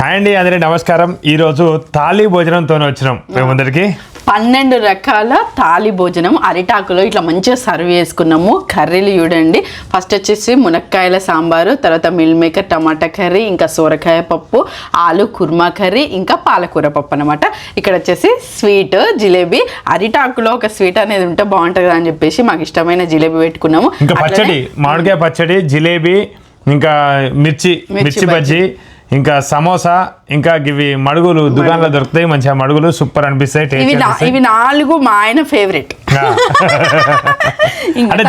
Hi అండి, అందరికీ నమస్కారం. ఈరోజు తాళీ భోజనంతో వచ్చినాం మేము ముందరికి. 12 రకాల తాళి భోజనం అరిటాకులో ఇట్లా మంచిగా సర్వ్ చేసుకున్నాము. కర్రీలు చూడండి, ఫస్ట్ వచ్చేసి మునక్కాయల సాంబారు, తర్వాత మిల్ మేకర్ టమాటా కర్రీ, ఇంకా సోరకాయ పప్పు, ఆలు కుర్మా కర్రీ, ఇంకా పాలకూర పప్పు అనమాట. ఇక్కడ వచ్చేసి స్వీట్ జిలేబీ. అరిటాకులో ఒక స్వీట్ అనేది ఉంటే బాగుంటుంది అని చెప్పేసి మాకు ఇష్టమైన జిలేబీ పెట్టుకున్నాము. ఇంకా పచ్చడి, మామిడికాయ పచ్చడి, జిలేబీ, ఇంకా మిర్చి బజ్జీ, ఇంకా సమోసా, ఇంకా ఇవి మడుగులు దుకాణంలో దొరుకుతాయి. మంచిగా మడుగులు సూపర్ అనిపిస్తాయి. ఇవి 4 మా ఆయన ఫేవరెట్. అంటే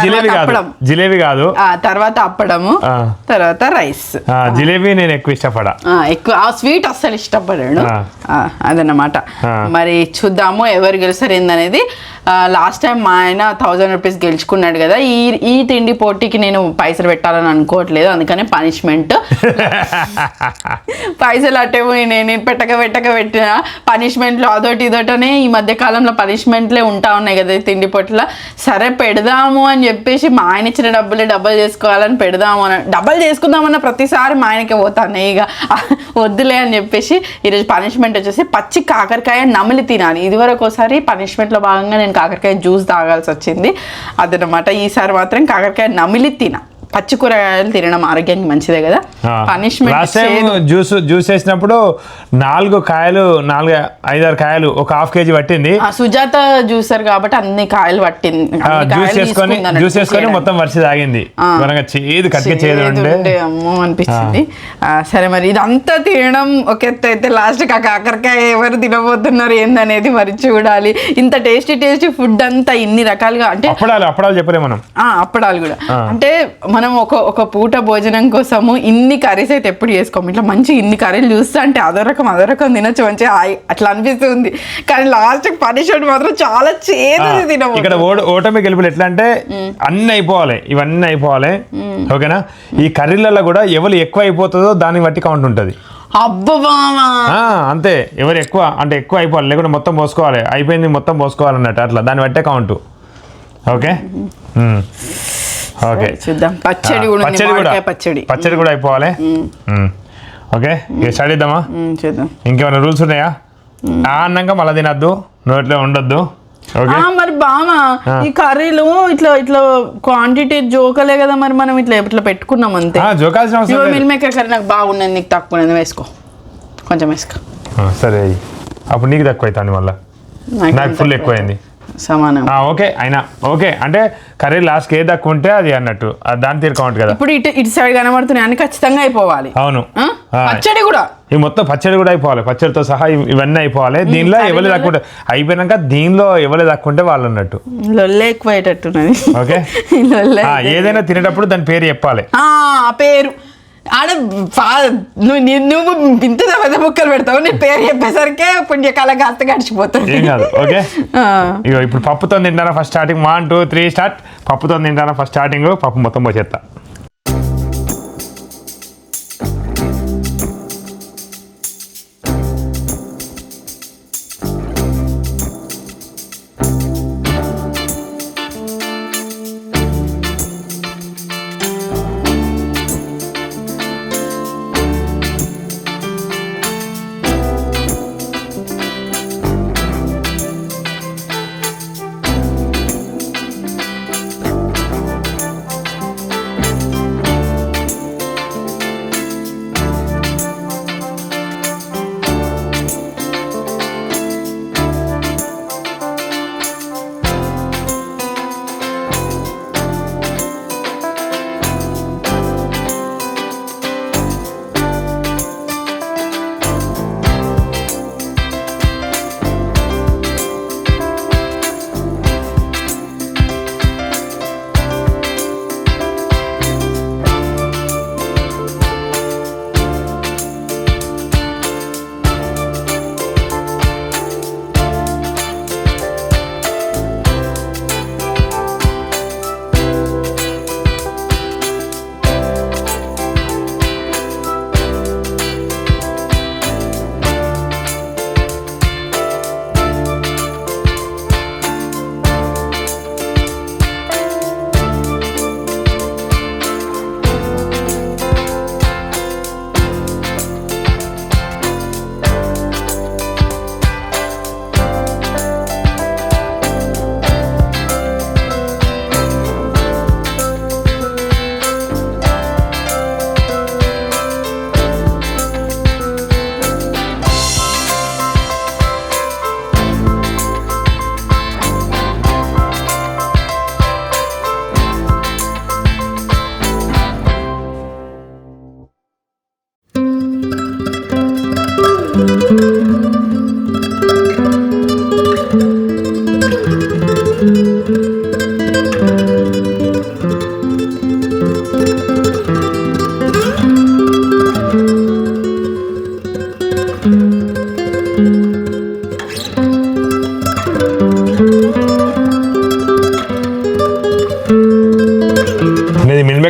జిలేబీ కాదు, తర్వాత అప్పడము, తర్వాత రైస్. జిలేబీ నేను ఎక్కువ ఇష్టపడా, ఎక్కువ ఆ స్వీట్ అస్సలు ఇష్టపడాడు. అదన్నమాట. మరి చూద్దాము ఎవరు గెలుస్తారు ఏందనేది. లాస్ట్ టైం మా ఆయన 1000 రూపీస్ గెలుచుకున్నాడు కదా. ఈ తిండి పోటీకి నేను పైసలు పెట్టాలని అనుకోవట్లేదు, అందుకని పనిష్మెంట్. పైసలు అట్టేమో నేను పెట్టిన పనిష్మెంట్లు అదొకటి ఇదొటనే ఈ మధ్య కాలంలో పనిష్మెంట్లే ఉంటా ఉన్నాయి కదా తిండి పొట్ల. సరే పెడదాము అని చెప్పేసి మా ఆయన ఇచ్చిన డబ్బులు చేసుకోవాలని పెడదాము అని డబ్బులు చేసుకుందామన్న ప్రతిసారి మా ఆయనకే పోతాను. ఇక వద్దులే అని చెప్పేసి ఈరోజు పనిష్మెంట్ వచ్చేసి పచ్చి కాకరకాయ నమిలి తినాలి. ఇదివరకు ఒకసారి పనిష్మెంట్లో భాగంగా నేను కాకరకాయ జ్యూస్ తాగాల్సి వచ్చింది. అదనమాట. ఈసారి మాత్రం కాకరకాయ నమిలి తిన. పచ్చి కూరగాయలు తినడం ఆరోగ్యానికి మంచిదే కదా. పనిష్మెంట్ జ్యూస్ వేసినప్పుడు 5-6 కాయలు ఒక ½ కేజీ పట్టింది. సుజాత జ్యూసర్ కాబట్టి అన్ని కాయలు పట్టింది. జ్యూస్ వేసుకొని మొత్తం వర్షి తాగింది. అమ్మో అనిపించింది. సరే మరి ఇదంతా తినడం ఒక ఎత్తు అయితే లాస్ట్ కాకరకాయ ఎవరు తినబోతున్నారు ఏందనేది మరి చూడాలి. ఇంత టేస్టీ ఫుడ్ అంతా ఇన్ని రకాలుగా అంటే అప్పడాలు చెప్పలే మనం. అప్పడాలు కూడా అంటే మనం ఒక పూట భోజనం కోసము ఇన్ని కర్రీస్ అయితే ఎప్పుడు చేసుకోము. ఇట్లా మంచి ఇన్ని కర్రీలు చూస్తా అంటే అదో రకం తినొచ్చు, మంచిగా అట్లా అనిపిస్తుంది. కానీ లాస్ట్ పనిష్మెంట్ మాత్రం చాలా చేదు తినము. ఇక్కడ ఓటమి గెలుపులు ఎట్లా అంటే ఇవన్నీ అయిపోవాలి. ఓకేనా? ఈ కర్రీలలో కూడా ఎవరు ఎక్కువ అయిపోతుందో దాన్ని బట్టి కౌంట్ ఉంటుంది. అంతే, ఎవరు ఎక్కువ అయిపోవాలి, లేకుంటే మొత్తం పోసుకోవాలి. అయిపోయింది మొత్తం పోసుకోవాలన్నట్టు, అట్లా దాన్ని బట్టే కౌంట్. ఓకే ఓకే, చూద్దాం. పచ్చడి కూడా అయిపోవాలి. ఓకే, స్టార్ట్ చేద్దామా? చూద్దాం. ఇంకేమైనా రూల్స్ ఉన్నాయా? అన్నాక మళ్ళీ తినద్దు, నోట్లో ఉండొద్దు. మరి బామా ఈ కర్రీలు ఇట్లా క్వాంటిటీ జోకలే కదా. మరి మనం ఇట్లా పెట్టుకున్నాం అంతే. మిల్ మేకర్ కర్రీ నాకు బాగున్నది, నీకు తక్కువ వేసుకో, కొంచెం వేసుకో. సరే, అప్పుడు నీకు తక్కువ అవుతుంది, మళ్ళీ నాకు ఫుల్ ఎక్కువైంది. సమానం. ఓకే అయినా ఓకే అంటే కర్రీ లాస్ట్ ఏది తక్కువ ఉంటే అది అన్నట్టు దాని తీరు కౌంట్ కదా. ఇప్పుడు ఇటు సైడ్ కనబడుతున్నాయి అని ఖచ్చితంగా అయిపోవాలి. అవును, పచ్చడి కూడా ఈ మొత్తం పచ్చడి కూడా అయిపోవాలి. పచ్చడితో సహా ఇవన్నీ అయిపోవాలి. దీనిలో ఎవరు తక్కువ అయిపోయినాక దీనిలో ఎవరు తక్కువ ఉంటే వాళ్ళు అన్నట్టు. లొల్లే ఎక్కువ అయ్యేటట్టున్నది. ఓకే, ఏదైనా తినేటప్పుడు దాని పేరు చెప్పాలి. పేరు ఆడ నువ్వు ఇంత పెద్ద ముక్కలు పెడతావు, నీ పేరు చెప్పేసరికి పుణ్యకాలం కాస్త గడిచిపోతుంది. ఏం కాదు. ఓకే, ఇగో ఇప్పుడు పప్పుతో తింటానా ఫస్ట్ స్టార్టింగ్. 1 2 3 స్టార్ట్. పప్పుతో తింటానా ఫస్ట్ స్టార్టింగ్. పప్పు మొత్తం పోసేస్తా.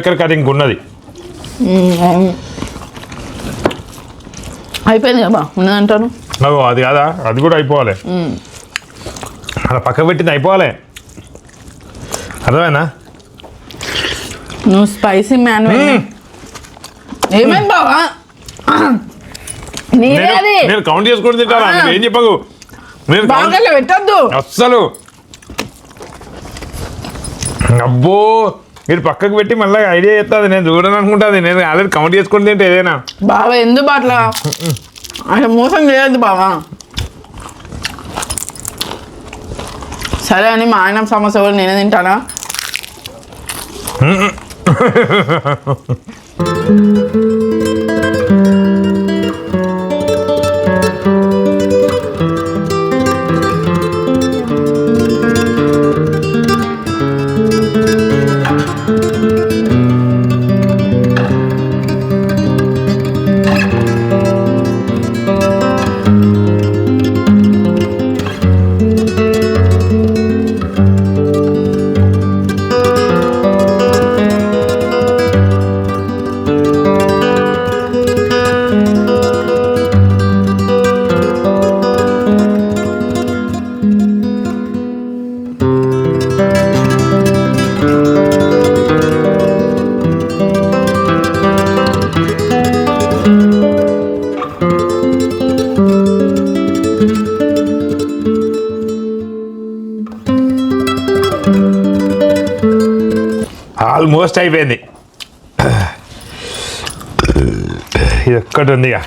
Maker curry ఇంకున్నది. అయిపోయింది కదా ఉన్నదంటాను. అది కాదా, అది కూడా అయిపోవాలి. అలా పక్కకు పెట్టింది అయిపోవాలి, అర్థమైనా? నువ్వు స్పైసీ మ్యాన్. ఏమైంది బావా? నేను కౌంట్ చేసుకుని తింటారా? ఏం చెప్పకు, నేను పెట్టద్దు అస్సలు. అబ్బో, మీరు పక్కకు పెట్టి మళ్ళీ ఐడియా చేస్తుంది, నేను చూడను అనుకుంటుంది. నేను ఆల్రెడీ కౌంట్ చేసుకుని తింటే ఏదైనా. బావా ఎందుకు అట్లా అసలు మోసం చేయొద్దు బావా. సరే అని మా ఆయన సమోసా కూడా నేనే తింటానా? ఆల్మోస్ట్ అయిపోయింది. ఇది ఒక్కటి ఉంది ఇక.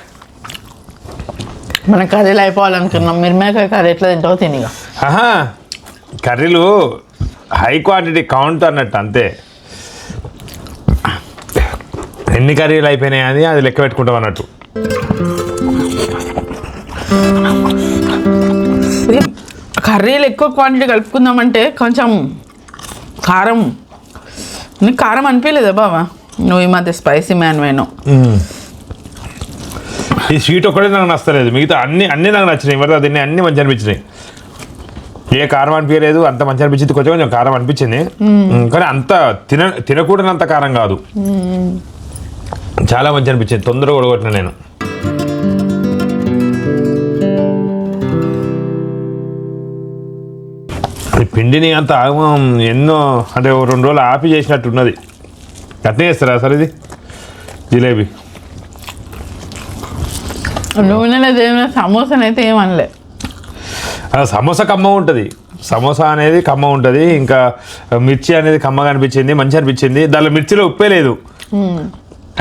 మన కర్రీలు అయిపోవాలనుకున్నాం. మిరమకాయ కర్రీ ఎట్లా తింటావు తినిగా. కర్రీలు హై క్వాంటిటీ కౌంట్ అన్నట్టు అంతే. ఎన్ని కర్రీలు అయిపోయినాయి అని అది లెక్క పెట్టుకుంటాం అన్నట్టు. కర్రీలు ఎక్కువ క్వాంటిటీ కలుపుకుందామంటే కొంచెం కారం, నీకు కారం అనిపించలేదా బావా? నువ్వు ఈ మధ్య స్పైసీ మ్యాన్ వేను. ఈ స్వీట్ ఒక్కటే నాకు నచ్చలేదు, మిగతా అన్నీ నాకు నచ్చినాయి. మరి దీన్ని అన్నీ మంచి అనిపించినాయి. ఏ కారం అనిపించలేదు, అంత మంచి అనిపించింది. కొంచెం కొంచెం కారం అనిపించింది, కానీ అంత తినకూడనంత కారం కాదు. చాలా మంచి అనిపించింది. తొందరగా ఉడగొట్టిన నేను. ఈ పిండిని అంత ఎన్నో అంటే 2 రోజులు ఆపి చేసినట్టు ఉన్నది. అట్నే చేస్తారా సార్ ఇది జిలేబీ? నూనెలో ఏమైనా సమోసానైతే ఏమనలే. సమోసా కమ్మ ఉంటుంది, సమోసా అనేది కమ్మ ఉంటుంది. ఇంకా మిర్చి అనేది కమ్మగా అనిపించింది, మంచి అనిపించింది. దానిలో మిర్చిలో ఉప్పే లేదు,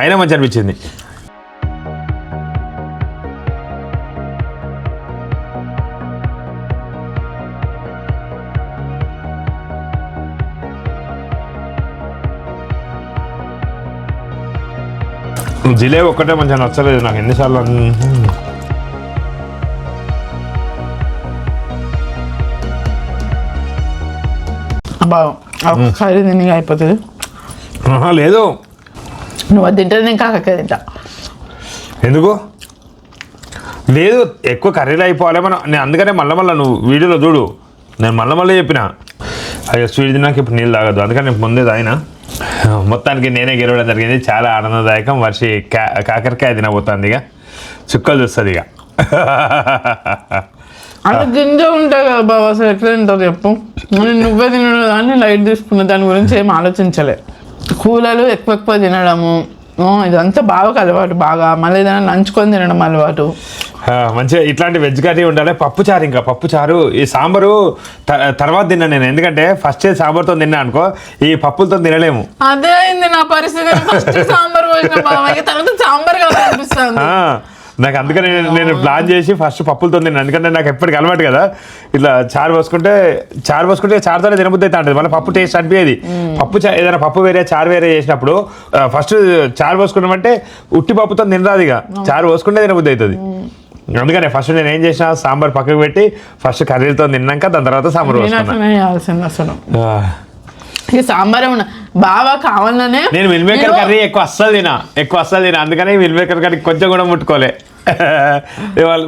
అయినా మంచి అనిపించింది. జిలేబీ ఒక్కటే మంచిగా నచ్చలేదు నాకు. ఎన్నిసార్లు కర్రీ తిని అయిపోతుంది. లేదు, నువ్వు అది తింటే నేను కాకరకాయ తింటా. ఎందుకు లేదు, ఎక్కువ కర్రీలు అయిపోవాలి మనం. నేను అందుకనే మళ్ళీ నువ్వు వీడియోలో చూడు, నేను మళ్ళీ చెప్పిన అయ్యో స్వీట్ తిన్నాక ఇప్పుడు నీళ్ళు తాగద్దు, అందుకని నేను ముందే తాగిన. మొత్తానికి నేనే గెలవడం జరిగింది. చాలా ఆనందదాయకం. వర్షి కాకరకాయ తినబోతుంది, ఇక చుక్కలు చూస్తుంది ఇక. అలా గింజ ఉంటాయి కదా బాబా, అసలు ఎట్లా తింటావు చెప్పు. నువ్వే తినడం దాన్ని లైట్ తీసుకున్న, దాని గురించి ఏం ఆలోచించలే. కూలలు ఎక్కువ తినడము ఇదంతా బాగా అలవాటు. బాగా మళ్ళీ ఏదైనా నంచుకొని తినడం అలవాటు. మంచిగా ఇట్లాంటి వెజ్ కర్రీ ఉండాలి. పప్పుచారు, ఇంకా పప్పుచారు. ఈ సాంబారు తర్వాత తిన్నా నేను, ఎందుకంటే ఫస్ట్ సాంబార్తో తిన్నా అనుకో, ఈ పప్పులతో తినలేము. అదే అయింది నా పరిస్థితి. ఫస్ట్ సాంబార్ పోసిన తర్వాత సాంబార్ అనిపిస్తుంది నాకు. అందుకని నేను ప్లాన్ చేసి ఫస్ట్ పప్పులతో తిన్నాను, ఎందుకంటే నాకు ఎప్పటికి అలవాటు కదా. ఇట్లా చారు పోసుకుంటే చారుతోనే తినబుద్ధి అయితే ఉంటుంది. మళ్ళీ పప్పు టేస్ట్ అనిపించేది. ఏదైనా పప్పు వేరే చారు వేరే చేసినప్పుడు ఫస్ట్ చారు పోసుకున్నామంటే ఉట్టి పప్పుతో తినరాదు, ఇక చారు పోసుకుంటే తినబుద్ధి అవుతుంది. అందుకనే ఫస్ట్ నేను ఏం చేసిన, సాంబార్ పక్కకు పెట్టి ఫస్ట్ కర్రీలతో తిన్నాక దాని తర్వాత సాంబార్ పోసుకున్నాను. అసలు ఈ సాంబార్ బాగా కావాలనే నేను మిల్ మేకర్ కర్రీ ఎక్కువ అస్సలు తినా, అందుకని మిల్ మేకర్ కర్రీ కొంచెం కూడా ముట్టుకోలే.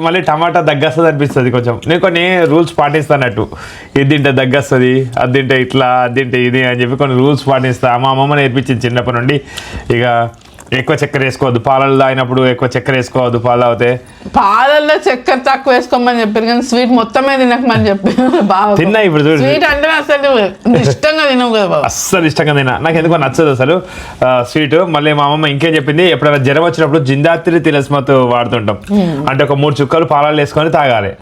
మళ్ళీ టమాటా దగ్గస్తుంది అనిపిస్తుంది కొంచెం. నేను కొన్ని రూల్స్ పాటిస్తానట్టు, ఇది తింటే దగ్గస్తుంది, అది తింటే ఇట్లా, అది తింటే ఇది అని చెప్పి కొన్ని రూల్స్ పాటిస్తా. మా అమ్మమ్మ నేర్పించింది చిన్నప్పటి నుండి. ఇక ఎక్కువ చక్కెర వేసుకోవద్దు, పాలలు తాగినప్పుడు ఎక్కువ చక్కెర వేసుకోవద్దు, పాలు తాగితే. పాలల్లో చక్కెర తక్కువ వేసుకోమని చెప్పారు కానీ స్వీట్ మొత్తమే తినకమని చెప్పారు బాగా. తిన్నా ఇప్పుడు చూడు, స్వీట్ అంటే అసలు ఇష్టంగా తినవు కదా బాబు. అస్సలు ఇష్టంగా తిన్నా, నాకు ఎందుకో నచ్చదు అసలు స్వీట్. మళ్ళీ మా అమ్మమ్మ ఇంకేం చెప్పింది, ఎప్పుడైనా జ్వరం వచ్చినప్పుడు జిందాత్రి తిలస్మత్ వాడుతుంటాం. అంటే ఒక 3 చుక్కలు పాలలు వేసుకొని తాగాలి.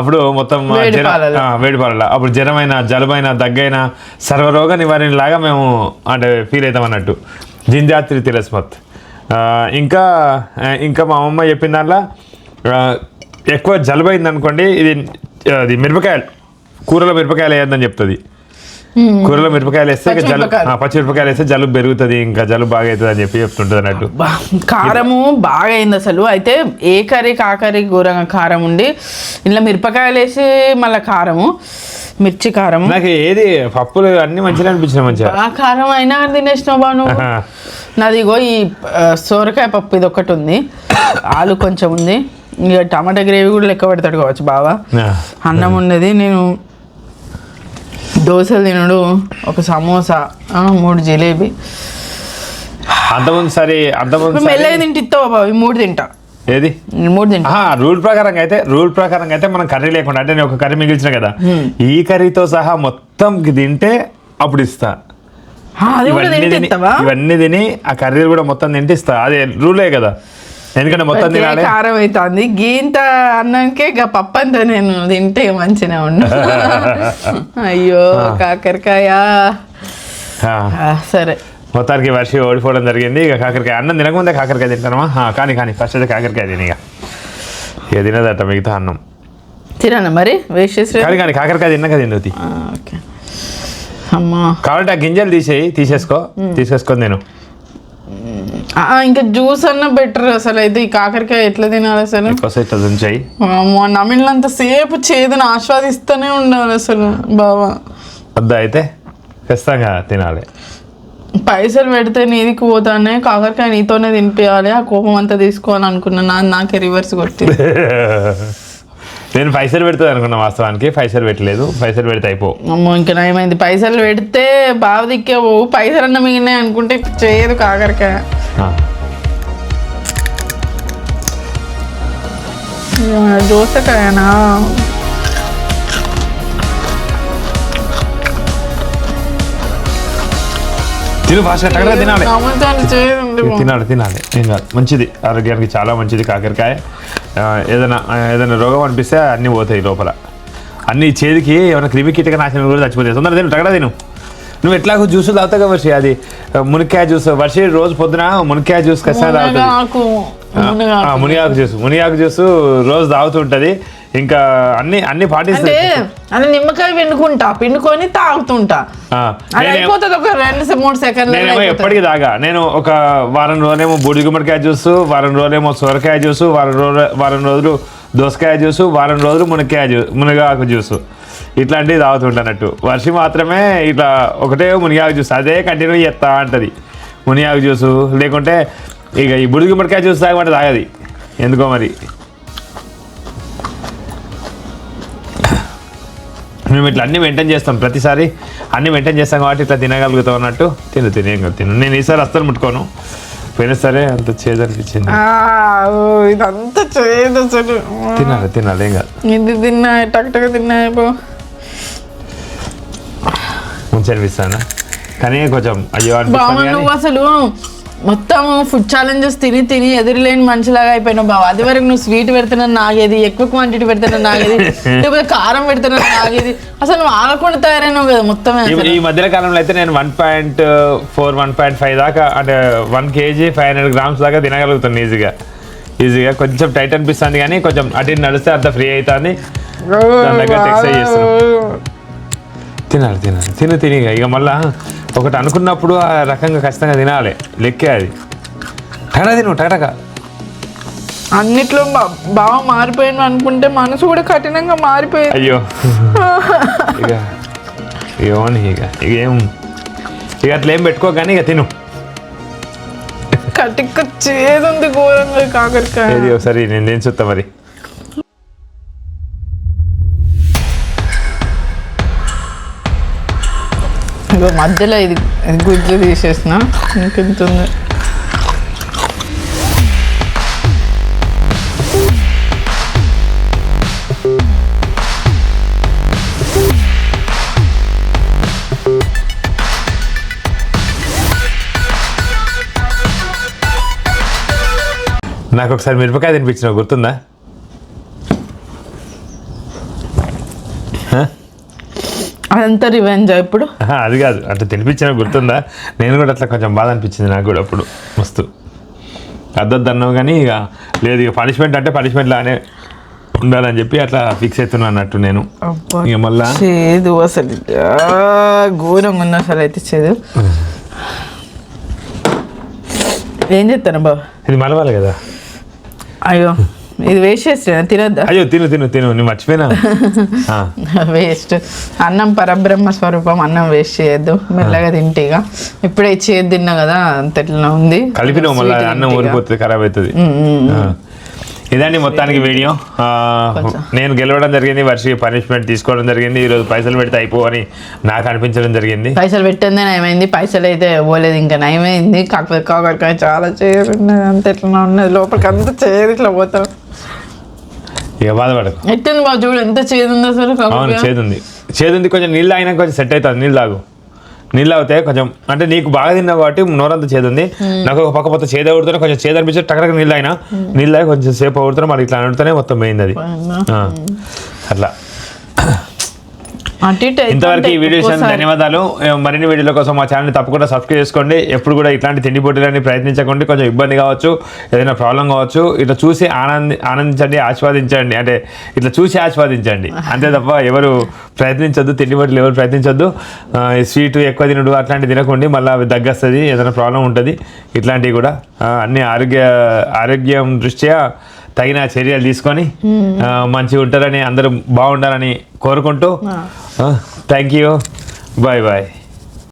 అప్పుడు మొత్తం వేడి పాలలో అప్పుడు జ్వరమైన, జలుబైన, దగ్గైన సర్వరోగ నివారణ లాగా మేము అంటే ఫీల్ అవుతాం అన్నట్టు. జింజాత్రి తిలస్మత్. ఇంకా ఇంకా మా అమ్మమ్మ చెప్పిన దాంట్లో ఎక్కువ జలుబు అయింది అనుకోండి, అది మిరపకాయలు, కూరలో మిరపకాయలు వేయద్దని చెప్తుంది. కూరలో మిరపకాయలు వేస్తే పచ్చిమిరపకాయలు వేస్తే జలుబు పెరుగుతుంది, ఇంకా జలుబు బాగా అవుతుంది అని చెప్పి చెప్తుంటుంది అన్నట్టు. కారము బాగా అయింది అసలు. అయితే ఏ కర్రీ కాకర్రీ ఘోరంగా కారం ఉండి ఇలా మిరపకాయలు వేసి మళ్ళీ కారము, మిర్చి కారం. నాకు ఏది పప్పులు అన్ని మంచిగా అనిపించినాయి, మంచిగా. ఆ కారం అయినా తినేసినావు బా నువ్వు. నాది ఇగో ఈ సోరకాయ పప్పు ఇది ఒకటి ఉంది, ఆలు కొంచెం ఉంది, ఇక టమాటా గ్రేవీ కూడా లెక్క పెడతాడు కావచ్చు బావా. అన్నం ఉన్నది, నేను దోశలు తినడు, ఒక సమోసా, 3 జిలేబీ. అంతకుముందు మెల్లగా తింటావా బాబు? 3 తింటా. ఏది 3 తింటా. రూల్ ప్రకారంగా అయితే మనం కర్రీ లేకుండా, అంటే నేను ఒక కర్రీ మిగిల్చిన కదా, ఈ కర్రీతో సహా మొత్తం తింటే అప్పుడు ఇస్తా. ఇవన్నీ తిని ఆ కర్రీలు కూడా మొత్తం తింటే ఇస్తా. అదే రూలే కదా, ఎందుకంటే మొత్తం తినాలి. కారం అవుతుంది గీంత అన్నాకే పప్పు అంతా నేను తింటే మంచిగా ఉండు. అయ్యో కాకరకాయ. సరే, మొత్తానికి వర్షి ఓడిపోవడం జరిగింది. ఇక కాకరకాయ అన్నం తినకముందే కాకరకాయ తింటానమా? కానీ ఫస్ట్ అయితే కాకరకాయ తిని, ఇక తినదట మిగతా అన్నం తినన్నా మరి వేస్ట్ చేసి. కానీ కాకరకాయ తిన్నాక తిన్నది. ఓకే అమ్మా, కాబట్టి ఆ గింజలు తీసేసుకొని నేను ఇంకా జ్యూస్ అన్న బెటర్. అసలు అయితే ఈ కాకరకాయ ఎట్లా తినాలి అసలు? నమిలినంత సేపు చేదును ఆస్వాదిస్తూనే ఉండాలి అసలు బావా. వద్దా అయితే ఖచ్చితంగా తినాలి. పైసలు పెడితే నీదికి పోతానే, కాకరకాయ నీతోనే తినిపించాలి. ఆ కోపం అంతా తీసుకోవాలి అనుకున్నా, నాకే రివర్స్ కొట్టింది. నేను పైసలు పెడుతుంది అనుకున్నా, వాస్తవానికి పైసలు పెట్టలేదు. పైసలు పెడితే అయిపో. అమ్మో ఇంకా నయమైంది, పైసలు పెడితే బావ దిక్కే పోవు, పైసలు అన్న మిగిలినాయి అనుకుంటే చేయదు కాకరకాయ. దోసకాయనా? తిను ఫాస్ట్గా టగరా తినాలి. తినాలి ఏం కాదు, మంచిది, ఆరోగ్యానికి చాలా మంచిది కాకరకాయ. ఏదైనా రోగం అనిపిస్తే అన్నీ పోతాయి లోపల, అన్ని చేతికి ఏమైనా క్రిమి కీటక నాశనం కూడా చచ్చిపోతాయి. తొందరగా తిను, టగరా తిను. నువ్వు ఎట్లాగో జ్యూసులు తాగుతావు కదా వర్షి, అది మునక్కాయ జ్యూస్. వర్షి రోజు పొద్దున మునక్కాయ జ్యూస్ ఖచ్చితంగా తాగుతుంది. మునిగాకు జ్యూస్ రోజు తాగుతూ ఉంటుంది. ఇంకా అన్ని పాటిస్తే అలా నిమ్మకాయ పిండుకొని తాగుతుంటా, అయిపోతుంది ఒక 2-3 సెకండ్లు. నేనేమో ఎప్పటికీ తాగా. నేను ఒక వారం రోజులేమో బూడి గుమ్మడికాయ జ్యూస్, వారం రోజులేమో సొరకాయ జ్యూస్, వారం రోజులు దోసకాయ జ్యూస్, వారం రోజులు మునగాకు జ్యూస్, ఇట్లాంటివి తాగుతుంటానట్టు. వర్షి మాత్రమే ఇట్లా ఒకటే మునిగాకు జ్యూస్, అదే కంటిన్యూ చేస్తా అంటది. మునిగాకు జ్యూసు లేకుంటే ఇక ఈ బుడి గుమ్మడికాయ జ్యూస్ తాగమంటే తాగది ఎందుకో మరి. మేము ఇట్లా అన్నీ మెయింటైన్ చేస్తాం, ప్రతిసారి అన్నీ మెయింటైన్ చేస్తాం కాబట్టి ఇట్లా తినగలుగుతాం అన్నట్టు. తిను. నేను ఈసారి అస్సలు ముట్టుకోను, పోయినా సరే అంత చేదు అనిపించింది. ఇదంతా చేదు అసలు. తినాలి ఏం కాదు. ఇది తిన్నా టక్టగా తిన్నా మంచి అనిపిస్తాను, కానీ కొంచెం అయ్యో అనిపిస్తుంది. నువ్వు అసలు మొత్తం ఫుడ్ ఛాలెంజెస్ తిని ఎదురులేని మనిషిలాగా అయిపోయినావు బావ. అది వరకు నువ్వు స్వీట్ పెడుతున్నా నాగేది, ఎక్కువ క్వాంటిటీ పెడుతున్నా నాగేది, లేకపోతే కారం పెడుతున్నా నాగేది, అసలు నువ్వు ఆగకుండా తయారైనావు కదా మొత్తం. ఈ మధ్య కాలంలో అయితే నేను 1.4, 1.5 దాకా, అంటే 1 kg 500 grams దాకా తినగలుగుతాను ఈజీగా. కొంచెం టైట్ అనిపిస్తుంది కానీ కొంచెం అటు నడిస్తే అంత ఫ్రీ అవుతుంది. దాని దగ్గర ఎక్సర్సైజ్ చేస్తాను. తినాలి ఇక మళ్ళా ఒకటి అనుకున్నప్పుడు ఆ రకంగా ఖచ్చితంగా తినాలి, లెక్కే అది. టగటగా అన్నిట్లో బాగా మారిపోయాను అనుకుంటే మనసు కూడా కఠినంగా మారిపోయింది. అయ్యో ఇక ఏం అట్లా ఏం పెట్టుకో కానీ ఇక తిను. కటిక్క చేదుంది ఘోరంగా కాకరకాయ. ఏది ఒకసారి నేను చూస్తా మరి. ఇగో మధ్యలో ఇది గుజ్జు తీసేసిన ఇంకెంత ఉంది. నాకు ఒకసారి మిరపకాయ తినిపించిన గుర్తుందా? అదంతా రివెంజ్ ఇప్పుడు. అది కాదు, అంటే తినిపించిన గుర్తుందా? నేను కూడా అట్లా కొంచెం బాధ అనిపించింది నాకు కూడా అప్పుడు మస్తు. అద్దద్దు అన్నావు కానీ ఇక లేదు, ఇక పనిష్మెంట్ అంటే పనిష్మెంట్ లానే ఉండాలని చెప్పి అట్లా ఫిక్స్ అవుతున్నా అన్నట్టు నేను. ఇక మళ్ళా చేదు అసలు ఘోరంగా ఉంది అసలు అయితే చేదు. ఏం చెప్తాను బాబు, ఇది మలవాలి కదా. అయ్యో ఇది వేస్ట్ చేస్తా, తినద్దా? అయ్యో తిను తిను తిను, నేను మర్చిపోయినా. వేస్ట్. అన్నం పరబ్రహ్మ స్వరూపం, అన్నం వేస్ట్ చేయొద్దు, మెల్లగా తింటేగా. ఇప్పుడే చేదు తిన్నా కదా అంత ఎట్లా ఉంది, కలిపినావు మళ్ళీ అన్నం ఊరిపోతుంది, ఖరాబ్ అవుతుంది. ఇదండి మొత్తానికి వీడియో. నేను గెలవడం జరిగింది, వర్షి పనిష్మెంట్ తీసుకోవడం జరిగింది. ఈరోజు పైసలు పెడితే అయిపోవని నాకు అనిపించడం జరిగింది. పైసలు పెట్టిందే నయమైంది, పైసలు అయితే పోలేదు, ఇంకా నయమైంది. కాకపోతే కాకరకాయ చాలా చేయరు ఉన్నది, అంత ఎట్లా ఉన్నది లోపలికి అంత చేయరు, ఇట్లా పోతాం. ఇక బాధపడకు. ఎట్టుంది బాబు, చూడు ఎంత చేదుంది అసలు. అవును చేదుంది, చేదుంది. కొంచెం నీళ్ళు అయినా కొంచెం సెట్ అవుతుంది. నీళ్ళు తాగు, నీళ్ళు అవుతాయి కొంచెం. అంటే నీకు బాగా తిన్నావు కాబట్టి నోరంతా చేదుంది. నాకు ఒక పక్క మొత్తం చేదు అవుతుంటే కొంచెం చేదు అనిపించి టక్కడక నీళ్ళు అయినా, నీళ్ళు అయి కొంచెం సేపు అవుతుంటే మరి ఇట్లా అనుడితేనే మొత్తం పోయింది అది. అట్లా ఇంతవరకు ఈ వీడియో ధన్యవాదాలు. మరిన్ని వీడియోల కోసం మా ఛానల్ని తప్పకుండా సబ్స్క్రైబ్ చేసుకోండి. ఎప్పుడు కూడా ఇట్లాంటి తిండి పోటీలని ప్రయత్నించకండి. కొంచెం ఇబ్బంది కావచ్చు, ఏదైనా ప్రాబ్లం కావచ్చు, ఇట్లా చూసి ఆనందించండి, ఆస్వాదించండి. అంటే ఇట్లా చూసి ఆస్వాదించండి అంతే తప్ప ఎవరు ప్రయత్నించొద్దు, తిండి పోటీలు ఎవరు ప్రయత్నించొద్దు. స్వీట్ ఎక్కువ తినడు అట్లాంటివి తినకండి, మళ్ళీ అవి దగ్గస్తుంది, ఏదైనా ప్రాబ్లం ఉంటుంది. ఇట్లాంటివి కూడా అన్ని ఆరోగ్యం దృష్ట్యా తగిన చర్యలు తీసుకొని మంచిగా ఉంటారని, అందరూ బాగుండాలని కోరుకుంటూ థ్యాంక్ యూ. Bye bye.